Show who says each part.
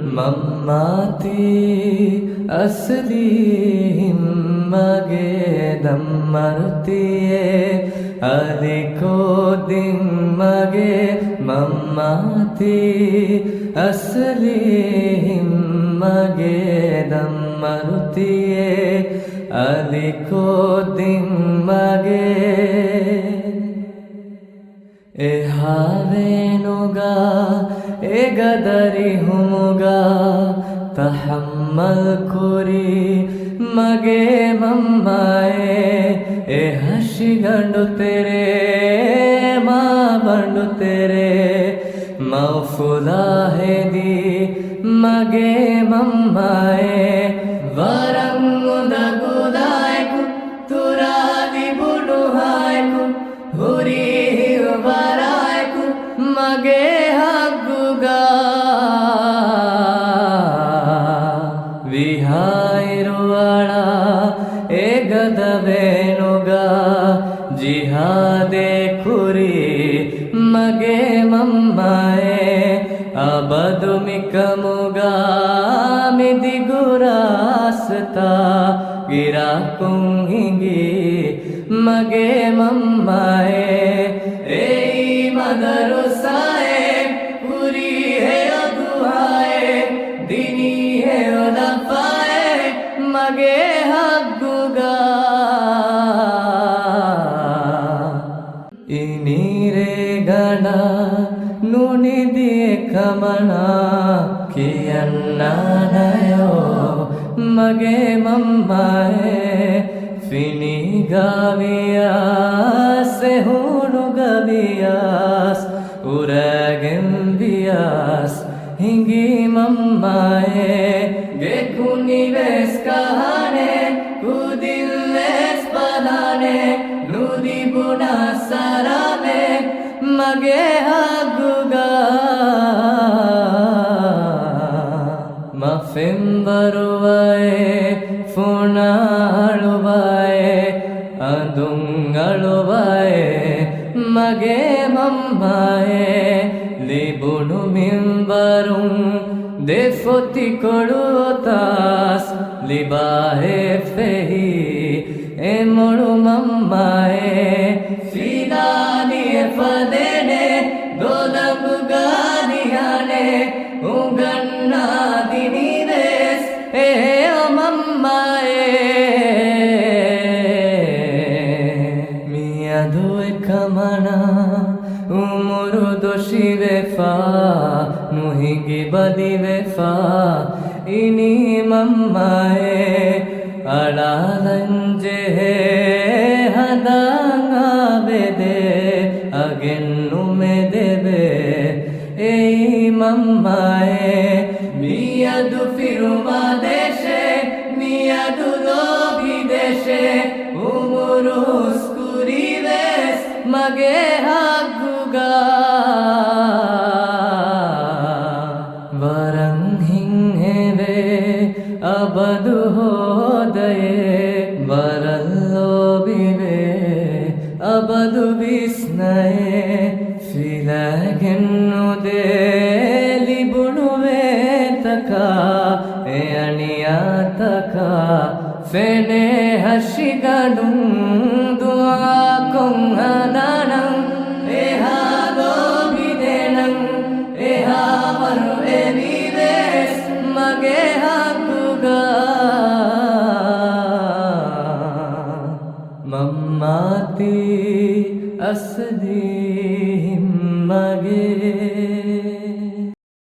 Speaker 1: ಮಮ್ಮಾತಿ ಅಸಲಿ ಹಿಮ್ಮಗೆ ದಮ್ಮರ್ತಿಯೇ ಅದಿಕೋ ದಿಮ್ಮಗೆ ಮಮ್ಮಾತಿ ಅಸಲಿ ಹಿಮ್ಮಗೆ ದಮ್ಮರ್ತಿಯೇ ಅದಿಕೋ ದಿಮ್ಮಗೆ ಎಹಾವೇನುಗಾ ಎಗದರಿ ಹುಮುಗಾ ತಹಮ್ಮಲ್ ಕುರಿ ಮಗೆ ಮಮ್ಮಾಯೆ ಎ ಹಸಿಗಂಡು ತೆರೆ ಮಾ ಬಂಡು ತೆರೆ ಮೌಫುಲಾ ಹೆದಿ ಮಗೆ ಮಮ್ಮಾಯೆ ವರಂಗುದಗುದಾಯ್ಕು ತುರಾದಿ ಬುಡು ಹಾಯ್ಕು ಹುರಿ ವರಾಯ್ಕು ಮಗೆ ಹಗ್ಗುಗಾ ವಿಹಾಯಿರುವಳ ಏಗದವೇನುಗ ಜಿಹಾದೆ ಕುರಿ ಮಗೆ ಮಮ್ಮಾಯೆ ಅಬದು ಮಿಕಮುಗ ಮಿದಿಗುರಾಸ್ತ ಗಿರಾ ಕುಂಹಿಂಗಿ ಮಗೆ ಮಮ್ಮಾಯೆ ಏಯ್ ಮದರು ಸಾಯೆ ಪುರಿ ಹೇ ಅದುಹಾಯೆ ದಿನಿ ಹೇ ಒದಫಾಯೆ ಮಗೆ ಹಗ್ಗುಗಾ ಈ ನೀರೇ ಗಣ ನುಣಿದಿಯೆ ಕಮಣ ಕಿಯನ್ನನಯೋ ಮಗೆ ಮಮ್ಮಾಯೆ ಫಿನಿ ಗಾವಿಯಾಸ್ ಹೂಣು ಗವಿಯಾಸ್ ಉರಗೆಂಬಿಯಾಸ್ ಹಿಂಗಿ ಮಮ್ಮಾಯೆ ಗೆ ಕುನಿವೆಸ್ ಕಹಾನೆ ಕುದಿಲ್ಲೆಸ್ ಪದಾನೆ ನುದಿ ಬುಣ ಸರಾಮೆ ಮಗೆ ಹಗ್ಗುಗಾ ಮಫೆಂಬರುವಾಯೆ ಫುಣಾಳುವಾಯೆ ಅದುಂಗಳುವಾಯೆ ಮಗೆ ಮಮ್ಮಾಯೆ ಲಿಬುಣು ಮಿಂಬರುಂ ದೇಫೊತಿ ಕೊಡುತ್ತಾಸ್ ಲಿಬಾಹೆ ಫೆಹಿ ಎಮೊಳು ಮಮ್ಮಾಯೆ ಫಿದಾನಿಯೆ ಫದೇನೆ ಗೋದಮು ಗಾದಿಯಾನೆ ಉಗನ್ನಾದಿನಿವೆಸ್ ಏ ಮಮ್ಮಾಯೆ ಮಿಯದುವೆ ಕಮಣ ಉಮುರು ದೋಷಿವೆ ಫಾ ನುಹಿಗಿ ಬದಿವೆ ಫಾ ಇನಿ ಮಮ್ಮಾಯೆ ಅಳಾಲಂಜೆ ಹದಾಂಗಾವೆದೆ ಅಗೆನ್ನು ಮೆದೆವೆ ಏಯ್ ಮಮ್ಮಾಯೆ ಮಿಯದು ಫಿರುಮಾ ದೇಶೆ ಮಿಯದು ಲೋಭಿ ದೇಶೆ ಉಮುರು ಸ್ಕುರಿವೆಸ್ ಮಗೆ ಹಗ್ಗುಗಾ ವರಂಗ್ ಹಿಂಗೆವೆ ಅಬದು ಹೋದಯೆ ಬರಲ್ಲೋಬಿವೆ ಅಬದು ವಿಸ್ನಯೆ ಫಿಲಗೆನ್ನುದೆ ಲಿಬುಣುವೆ ತಕ ಎ ಅಣಿಯಾತಕ ಫೆನೆ ಹಸಿಗಡು ದುಆ ಕೊಂಗದಾನಂ ಎಹಾದೋ ಬಿದೆನಂ ಎಹಾವರು ಎನಿವೆಸ್ ಮಗೆ ಹಗ್ಗುಗಾ ಮಮ್ಮಾತಿ ಅಸ್ದಿ